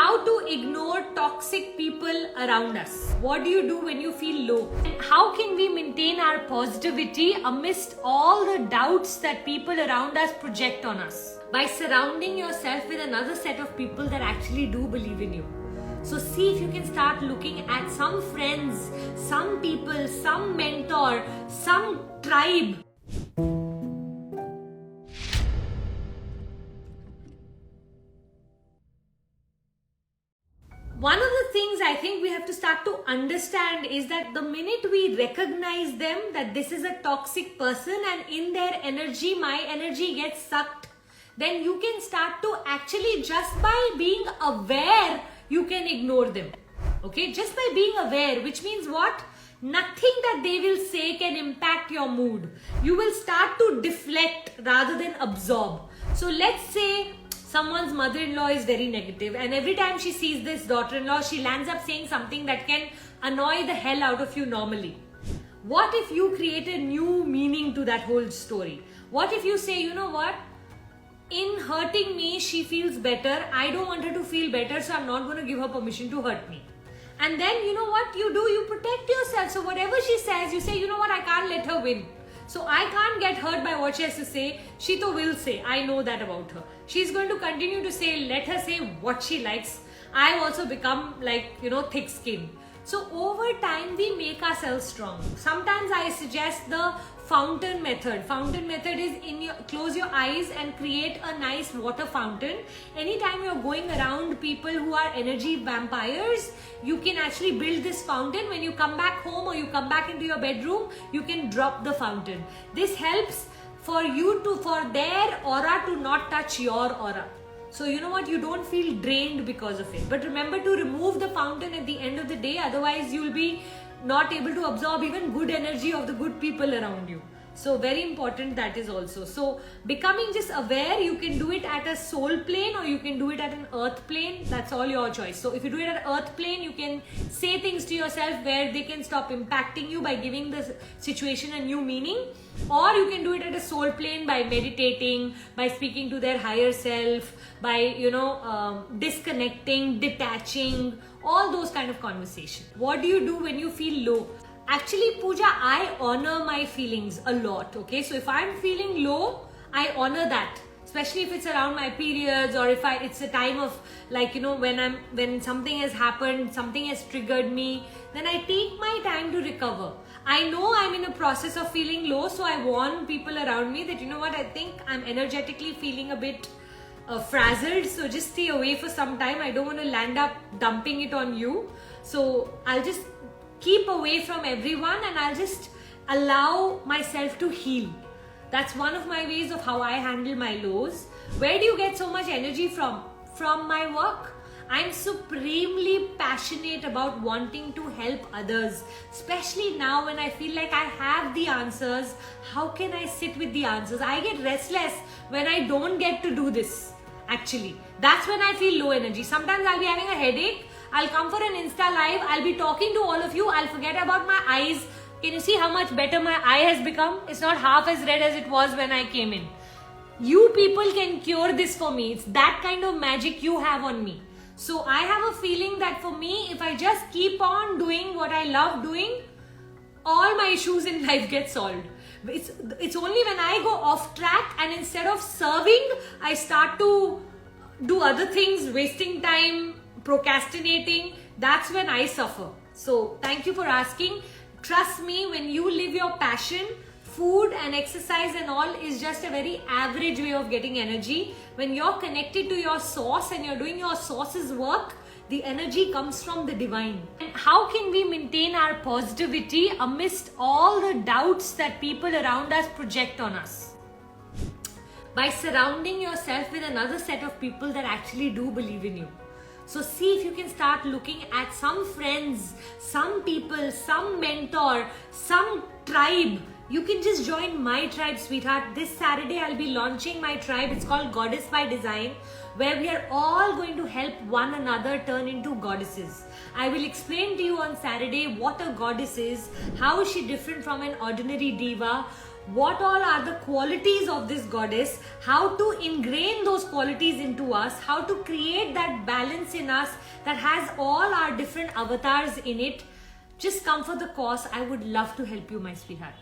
how to ignore toxic people around us. What do you do when you feel low? And how can we maintain our positivity amidst all the doubts that people around us project on us? By surrounding yourself with another set of people that actually do believe in you. So see if you can start looking at some friends, some people, some mentor, some tribe. One of the things I think we have to start to understand is that the minute we recognize them, that this is a toxic person and in their energy, my energy gets sucked, then you can start to actually, just by being aware, you can ignore them. Okay, just by being aware, which means what? Nothing that they will say can impact your mood. You will start to deflect rather than absorb. So let's say someone's mother-in-law is very negative and every time she sees this daughter-in-law, she lands up saying something that can annoy the hell out of you normally. What if you create a new meaning to that whole story? What if you say, you know what? In hurting me, she feels better. I don't want her to feel better, so I'm not going to give her permission to hurt me. And then you know what you do? You protect yourself. So whatever she says, you say, you know what? I can't let her win. So I can't get hurt by what she has to say. She to will say, I know that about her. She's going to continue to say, let her say what she likes. I've also become like, thick skinned. So over time, we make ourselves strong. Sometimes I suggest the fountain method. Fountain method is close your eyes and create a nice water fountain. Anytime you're going around people who are energy vampires, you can actually build this fountain. When you come back home or you come back into your bedroom, you can drop the fountain. This helps for their aura to not touch your aura. So you know what, you don't feel drained because of it. But remember to remove the fountain at the end of the day, otherwise you'll be not able to absorb even good energy of the good people around you. So very important that is also. So becoming just aware, you can do it at a soul plane or you can do it at an earth plane. That's all your choice. So if you do it at earth plane, you can say things to yourself where they can stop impacting you by giving the situation a new meaning. Or you can do it at a soul plane by meditating, by speaking to their higher self, by, disconnecting, detaching, all those kind of conversations. What do you do when you feel low? Actually, Pooja, I honor my feelings a lot, okay? So if I'm feeling low, I honor that. Especially if it's around my periods or if it's a time of when something has happened, something has triggered me, then I take my time to recover. I know I'm in a process of feeling low, so I warn people around me that, you know what, I think I'm energetically feeling a bit frazzled, so just stay away for some time. I don't want to land up dumping it on you. So I'll just keep away from everyone and I'll just allow myself to heal. That's one of my ways of how I handle my lows. Where do you get so much energy from? From my work. I'm supremely passionate about wanting to help others, especially now when I feel like I have the answers. How can I sit with the answers? I get restless when I don't get to do this. Actually, that's when I feel low energy. Sometimes I'll be having a headache. I'll come for an Insta live. I'll be talking to all of you. I'll forget about my eyes. Can you see how much better my eye has become? It's not half as red as it was when I came in. You people can cure this for me. It's that kind of magic you have on me. So I have a feeling that for me, if I just keep on doing what I love doing, all my issues in life get solved. It's only when I go off track and instead of serving, I start to do other things, wasting time, procrastinating, that's when I suffer. So thank you for asking. Trust me, when you live your passion, food and exercise and all is just a very average way of getting energy. When you're connected to your source and you're doing your source's work, the energy comes from the divine. And how can we maintain our positivity amidst all the doubts that people around us project on us? By surrounding yourself with another set of people that actually do believe in you. So see if you can start looking at some friends, some people, some mentor, some tribe. You can just join my tribe, sweetheart. This Saturday, I'll be launching my tribe. It's called Goddess by Design, where we are all going to help one another turn into goddesses. I will explain to you on Saturday what a goddess is, how is she different from an ordinary diva, what all are the qualities of this goddess, how to ingrain those qualities into us, how to create that balance in us that has all our different avatars in it, just come for the course. I would love to help you, my sweetheart.